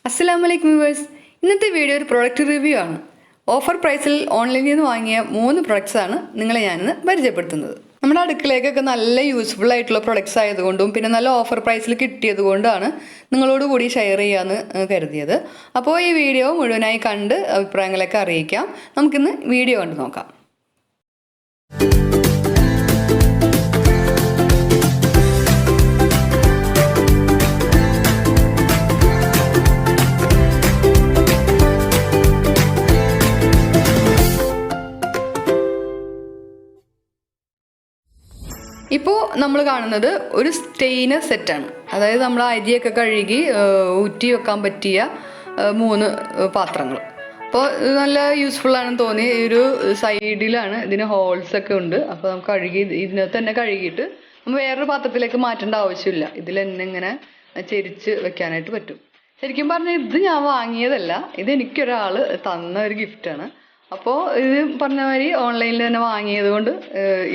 അസ്സലാമലൈക്കും വ്യൂവേഴ്സ്. ഇന്നത്തെ വീഡിയോ ഒരു പ്രൊഡക്റ്റ് റിവ്യൂ ആണ്. ഓഫർ പ്രൈസിൽ ഓൺലൈനിൽ നിന്ന് വാങ്ങിയ 3 പ്രൊഡക്ട്സ് ആണ് നിങ്ങളെ ഞാനിന്ന് പരിചയപ്പെടുത്തുന്നത്. നമ്മുടെ അടുക്കളയ്ക്കൊക്കെ നല്ല യൂസ്ഫുൾ ആയിട്ടുള്ള പ്രൊഡക്ട്സ് ആയതുകൊണ്ടും പിന്നെ നല്ല ഓഫർ പ്രൈസിൽ കിട്ടിയത് കൊണ്ടാണ് നിങ്ങളോട് കൂടി ഷെയർ ചെയ്യാമെന്ന് കരുതിയത്. അപ്പോൾ ഈ വീഡിയോ മുഴുവനായി കണ്ട് അഭിപ്രായങ്ങളൊക്കെ അറിയിക്കാം. നമുക്കിന്ന് വീഡിയോ കണ്ട് നോക്കാം. ഇപ്പോൾ നമ്മൾ കാണുന്നത് ഒരു സ്റ്റെയിനർ സെറ്റാണ്. അതായത് നമ്മൾ അരിയൊക്കെ കഴുകി ഊറ്റി വെക്കാൻ പറ്റിയ 3 പാത്രങ്ങൾ. അപ്പോൾ ഇത് നല്ല യൂസ്ഫുൾ ആണെന്ന് തോന്നി. ഈ ഒരു സൈഡിലാണ് ഇതിന് ഹോൾസൊക്കെ ഉണ്ട്. അപ്പോൾ നമുക്ക് ഇതിനകത്ത് തന്നെ കഴുകിയിട്ട് നമ്മൾ വേറൊരു പാത്രത്തിലേക്ക് മാറ്റേണ്ട ആവശ്യമില്ല. ഇതിൽ തന്നെ ഇങ്ങനെ ചെരിച്ച് വെക്കാനായിട്ട് പറ്റും. ശരിക്കും പറഞ്ഞാൽ ഇത് ഞാൻ വാങ്ങിയതല്ല, ഇത് എനിക്കൊരാൾ തന്ന ഒരു ഗിഫ്റ്റാണ്. അപ്പോൾ ഇത് പറഞ്ഞ മാതിരി ഓൺലൈനിൽ തന്നെ വാങ്ങിയത് കൊണ്ട്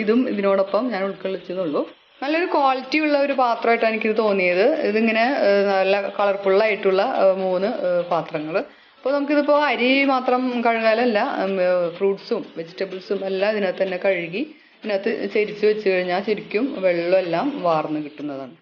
ഇതും ഇതിനോടൊപ്പം ഞാൻ ഉൾക്കൊള്ളിച്ചതുള്ളൂ. നല്ലൊരു ക്വാളിറ്റി ഉള്ള ഒരു പാത്രമായിട്ടാണ് എനിക്കിത് തോന്നിയത്. ഇതിങ്ങനെ നല്ല കളർഫുള്ളായിട്ടുള്ള 3 പാത്രങ്ങൾ. അപ്പോൾ നമുക്കിതിപ്പോൾ അരി മാത്രം കഴുകാനല്ല, ഫ്രൂട്ട്സും വെജിറ്റബിൾസും എല്ലാം ഇതിനകത്ത് തന്നെ കഴുകി ഇതിനകത്ത് ചെരിച്ച് വെച്ച് കഴിഞ്ഞാൽ ശരിക്കും വെള്ളമെല്ലാം വാർന്ന് കിട്ടുന്നതാണ്.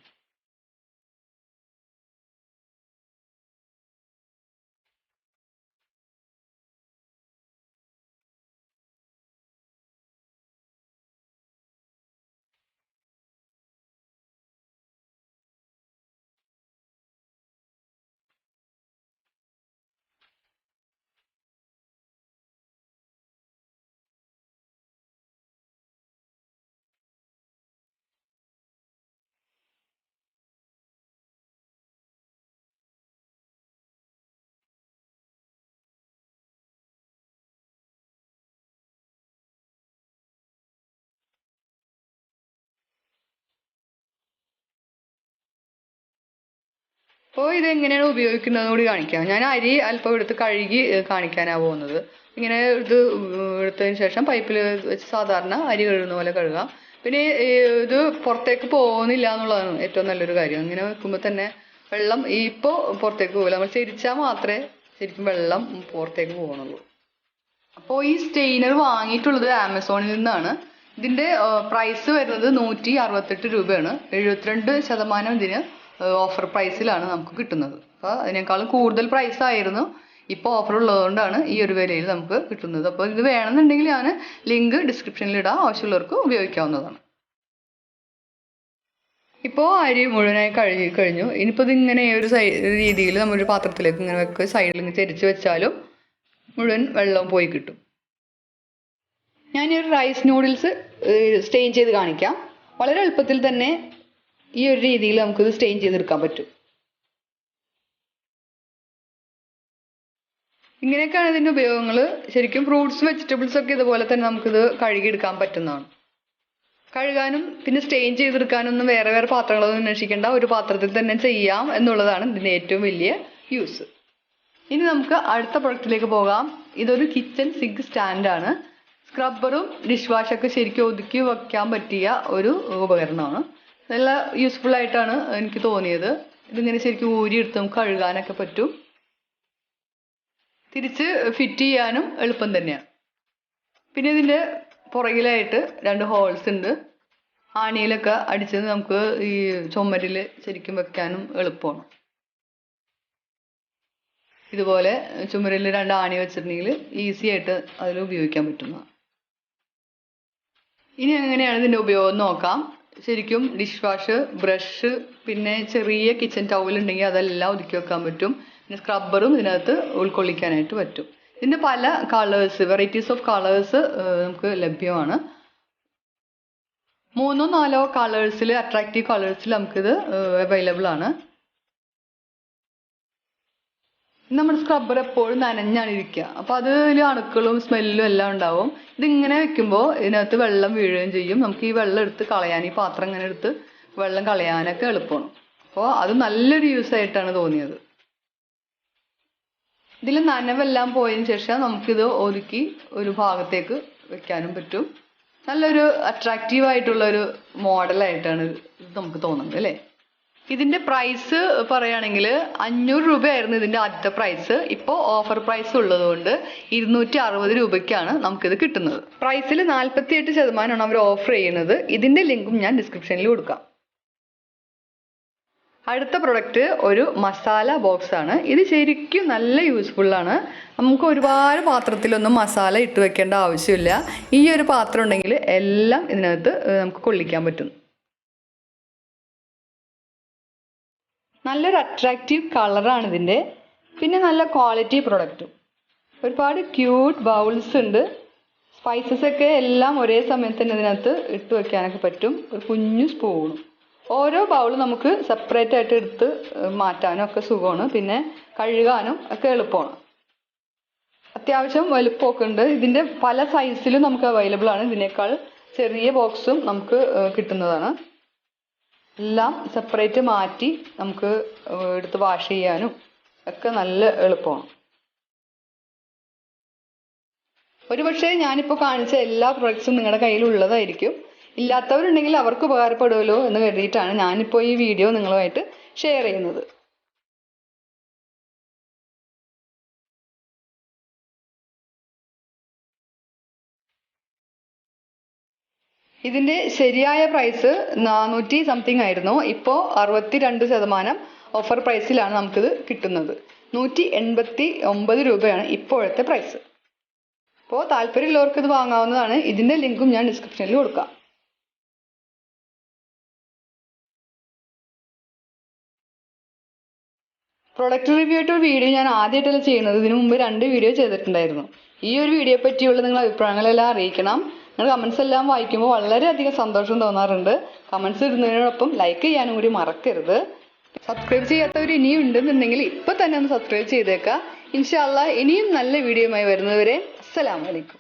അപ്പോൾ ഇതെങ്ങനെയാണ് ഉപയോഗിക്കുന്നത് കൂടി കാണിക്കാം. ഞാൻ അരി അല്പം എടുത്ത് കഴുകി കാണിക്കാനാണ് പോകുന്നത്. ഇങ്ങനെ ഇത് എടുത്തതിന് ശേഷം പൈപ്പിൽ വെച്ച് സാധാരണ അരി കഴുകുന്ന പോലെ കഴുകാം. പിന്നെ ഇത് പുറത്തേക്ക് പോകുന്നില്ല എന്നുള്ളതാണ് ഏറ്റവും നല്ലൊരു കാര്യം. ഇങ്ങനെ വെക്കുമ്പോൾ തന്നെ വെള്ളം ഇപ്പോൾ പുറത്തേക്ക് പോകില്ല. നമ്മൾ ചെരിച്ചാൽ മാത്രമേ ശരിക്കും വെള്ളം പുറത്തേക്ക് പോകുന്നുള്ളൂ. അപ്പോൾ ഈ സ്റ്റെയിനർ വാങ്ങിയിട്ടുള്ളത് ആമസോണിൽ നിന്നാണ്. ഇതിൻ്റെ പ്രൈസ് വരുന്നത് 168 രൂപയാണ്. 72% ഇതിന് ഓഫർ പ്രൈസിലാണ് നമുക്ക് കിട്ടുന്നത്. അപ്പോൾ അതിനേക്കാളും കൂടുതൽ പ്രൈസ് ആയിരുന്നു. ഇപ്പോൾ ഓഫർ ഉള്ളതുകൊണ്ടാണ് ഈ ഒരു വിലയിൽ നമുക്ക് കിട്ടുന്നത്. അപ്പോൾ ഇത് വേണമെന്നുണ്ടെങ്കിൽ ഞാൻ ലിങ്ക് ഡിസ്ക്രിപ്ഷനിൽ ഇടാം, ആവശ്യമുള്ളവർക്ക് ഉപയോഗിക്കാവുന്നതാണ്. ഇപ്പോൾ അരി മുഴുവനായി കഴുകി കഴിഞ്ഞു. ഇനിയിപ്പോൾ ഇതിങ്ങനെ ഒരു രീതിയിൽ നമ്മളൊരു പാത്രത്തിലേക്ക് ഇങ്ങനെ വെക്കുക, സൈഡിൽ ഇങ്ങനെ ചെരിച്ച് വെച്ചാലും മുഴുവൻ വെള്ളവും പോയി കിട്ടും. ഞാൻ ഈ ഒരു റൈസ് നൂഡിൽസ് സ്റ്റെയിൻ ചെയ്ത് കാണിക്കാം. വളരെ എളുപ്പത്തിൽ തന്നെ ഈ ഒരു രീതിയിൽ നമുക്കിത് സ്റ്റെയിൻ ചെയ്തെടുക്കാൻ പറ്റും. ഇങ്ങനെയൊക്കെയാണ് ഇതിൻ്റെ ഉപയോഗങ്ങൾ. ശരിക്കും ഫ്രൂട്ട്സ് വെജിറ്റബിൾസ് ഒക്കെ ഇതുപോലെ തന്നെ നമുക്കിത് കഴുകിയെടുക്കാൻ പറ്റുന്നതാണ്. കഴുകാനും പിന്നെ സ്റ്റെയിൻ ചെയ്തെടുക്കാനൊന്നും വേറെ വേറെ പാത്രങ്ങളൊന്നും അന്വേഷിക്കേണ്ട, ഒരു പാത്രത്തിൽ തന്നെ ചെയ്യാം എന്നുള്ളതാണ് ഇതിൻ്റെ ഏറ്റവും വലിയ യൂസ്. ഇനി നമുക്ക് അടുത്ത പ്രൊഡക്റ്റിലേക്ക് പോകാം. ഇതൊരു കിച്ചൺ സിങ്ക് സ്റ്റാൻഡാണ്. സ്ക്രബ്ബറും ഡിഷ് വാഷൊക്കെ ശരിക്കും ഒതുക്കി വയ്ക്കാൻ പറ്റിയ ഒരു ഉപകരണമാണ്. നല്ല യൂസ്ഫുൾ ആയിട്ടാണ് എനിക്ക് തോന്നിയത്. ഇതിങ്ങനെ ശരിക്കും ഊരിയെടുത്ത് നമുക്ക് കഴുകാനൊക്കെ പറ്റും. തിരിച്ച് ഫിറ്റ് ചെയ്യാനും എളുപ്പം തന്നെയാണ്. പിന്നെ ഇതിൻ്റെ പുറകിലായിട്ട് 2 ഹോൾസ് ഉണ്ട്. ആണിയിലൊക്കെ അടിച്ചത് നമുക്ക് ഈ ചുമരിൽ ശരിക്കും വെക്കാനും എളുപ്പമാണ്. ഇതുപോലെ ചുമരിൽ 2 ആണി വെച്ചിട്ടുണ്ടെങ്കിൽ ഈസി ആയിട്ട് അതിൽ ഉപയോഗിക്കാൻ പറ്റുന്നതാണ്. ഇനി എങ്ങനെയാണ് ഇതിൻ്റെ ഉപയോഗം നോക്കാം. ശരിക്കും ഡിഷ് വാഷ്, ബ്രഷ്, പിന്നെ ചെറിയ കിച്ചൺ ടവൽ ഉണ്ടെങ്കിൽ അതെല്ലാം ഒതുക്കി വെക്കാൻ പറ്റും. പിന്നെ സ്ക്രബ്ബറും ഇതിനകത്ത് ഉൾക്കൊള്ളിക്കാനായിട്ട് പറ്റും. ഇതിൻ്റെ പല കളേഴ്സ്, വെറൈറ്റീസ് ഓഫ് കളേഴ്സ് നമുക്ക് ലഭ്യമാണ്. 3-4 കളേഴ്സിൽ, അട്രാക്റ്റീവ് കളേഴ്സിൽ നമുക്കിത് അവൈലബിൾ ആണ്. നമ്മുടെ സ്ക്രബ്ബർ എപ്പോഴും നനഞ്ഞാണ് ഇരിക്കുക. അപ്പോൾ അതിൽ അണുക്കളും സ്മെല്ലും എല്ലാം ഉണ്ടാവും. ഇതിങ്ങനെ വെക്കുമ്പോൾ ഇതിനകത്ത് വെള്ളം വീഴുകയും ചെയ്യും. നമുക്ക് ഈ വെള്ളം എടുത്ത് കളയാൻ, ഈ പാത്രം ഇങ്ങനെ എടുത്ത് വെള്ളം കളയാനൊക്കെ എളുപ്പമാണ്. അപ്പോൾ അത് നല്ലൊരു യൂസ് ആയിട്ടാണ് തോന്നിയത്. ഇതിൽ നനവെല്ലാം പോയതിന് ശേഷം നമുക്കിത് ഒതുക്കി ഒരു ഭാഗത്തേക്ക് വെക്കാനും പറ്റും. നല്ലൊരു അട്രാക്റ്റീവ് ആയിട്ടുള്ളൊരു മോഡലായിട്ടാണ് ഇത് നമുക്ക് തോന്നുന്നത് അല്ലേ. ഇതിന്റെ പ്രൈസ് പറയുകയാണെങ്കിൽ 500 രൂപയായിരുന്നു ഇതിന്റെ ആദ്യത്തെ പ്രൈസ്. ഇപ്പോൾ ഓഫർ പ്രൈസ് ഉള്ളതുകൊണ്ട് 260 രൂപയ്ക്കാണ് നമുക്കിത് കിട്ടുന്നത്. പ്രൈസിൽ 48% അവർ ഓഫർ ചെയ്യുന്നത്. ഇതിന്റെ ലിങ്കും ഞാൻ ഡിസ്ക്രിപ്ഷനിൽ കൊടുക്കാം. അടുത്ത പ്രൊഡക്റ്റ് ഒരു മസാല ബോക്സ് ആണ്. ഇത് ശരിക്കും നല്ല യൂസ്ഫുള്ളാണ്. നമുക്ക് ഒരുപാട് പാത്രത്തിലൊന്നും മസാല ഇട്ട് വെക്കേണ്ട ആവശ്യമില്ല. ഈ ഒരു പാത്രം ഉണ്ടെങ്കിൽ എല്ലാം ഇതിനകത്ത് നമുക്ക് കൊള്ളിക്കാൻ പറ്റും. നല്ലൊരു അട്രാക്റ്റീവ് കളറാണ് ഇതിൻ്റെ. പിന്നെ നല്ല ക്വാളിറ്റി പ്രൊഡക്റ്റും. ഒരുപാട് ക്യൂട്ട് ബൗൾസ് ഉണ്ട്. സ്പൈസസ് ഒക്കെ എല്ലാം ഒരേ സമയത്ത് തന്നെ ഇതിനകത്ത് ഇട്ട് വെക്കാനൊക്കെ പറ്റും. ഒരു കുഞ്ഞു സ്പൂണും. ഓരോ ബൗളും നമുക്ക് സെപ്പറേറ്റ് ആയിട്ട് എടുത്ത് മാറ്റാനും ഒക്കെ സുഖമാണ്. പിന്നെ കഴുകാനും ഒക്കെ എളുപ്പമാണ്. അത്യാവശ്യം വലുപ്പമൊക്കെ ഉണ്ട്. ഇതിൻ്റെ പല സൈസിലും നമുക്ക് അവൈലബിൾ ആണ്. ഇതിനേക്കാൾ ചെറിയ ബോക്സും നമുക്ക് കിട്ടുന്നതാണ്. എല്ലാം സെപ്പറേറ്റ് മാറ്റി നമുക്ക് എടുത്ത് വാഷ് ചെയ്യാനും ഒക്കെ നല്ല എളുപ്പമാണ്. ഒരുപക്ഷെ ഞാനിപ്പോൾ കാണിച്ച എല്ലാ പ്രൊഡക്ട്സും നിങ്ങളുടെ കയ്യിൽ ഉള്ളതായിരിക്കും. ഇല്ലാത്തവരുണ്ടെങ്കിൽ അവർക്ക് ഉപകാരപ്പെടുമല്ലോ എന്ന് കരുതിയിട്ടാണ് ഞാനിപ്പോൾ ഈ വീഡിയോ നിങ്ങളുമായിട്ട് ഷെയർ ചെയ്യുന്നത്. ഇതിൻ്റെ ശരിയായ പ്രൈസ് 400 സംതിങ് ആയിരുന്നു. ഇപ്പോൾ 62% ഓഫർ പ്രൈസിലാണ് നമുക്കിത് കിട്ടുന്നത്. 189 രൂപയാണ് ഇപ്പോഴത്തെ പ്രൈസ്. അപ്പോൾ താല്പര്യമുള്ളവർക്ക് ഇത് വാങ്ങാവുന്നതാണ്. ഇതിൻ്റെ ലിങ്കും ഞാൻ ഡിസ്ക്രിപ്ഷനിൽ കൊടുക്കാം. പ്രൊഡക്റ്റ് റിവ്യൂ ആയിട്ട് ഒരു വീഡിയോ ഞാൻ ആദ്യമായിട്ടല്ല ചെയ്യുന്നത്. ഇതിനു മുമ്പ് 2 വീഡിയോ ചെയ്തിട്ടുണ്ടായിരുന്നു. ഈ ഒരു വീഡിയോ പറ്റിയുള്ള നിങ്ങളുടെ അഭിപ്രായങ്ങളെല്ലാം അറിയിക്കണം. നിങ്ങൾ കമൻസ് എല്ലാം വായിക്കുമ്പോൾ വളരെയധികം സന്തോഷം തോന്നാറുണ്ട്. കമൻസ് ഇടുന്നതിനോടൊപ്പം ലൈക്ക് ചെയ്യാനും കൂടി മറക്കരുത്. സബ്സ്ക്രൈബ് ചെയ്യാത്തവർ ഇനിയും ഉണ്ടെന്നുണ്ടെങ്കിൽ ഇപ്പം തന്നെ ഒന്ന് സബ്സ്ക്രൈബ് ചെയ്തേക്കാം. ഇൻഷാ അല്ലാഹ് ഇനിയും നല്ല വീഡിയോയുമായി വരുന്നവരെ അസ്സലാമു അലൈക്കും.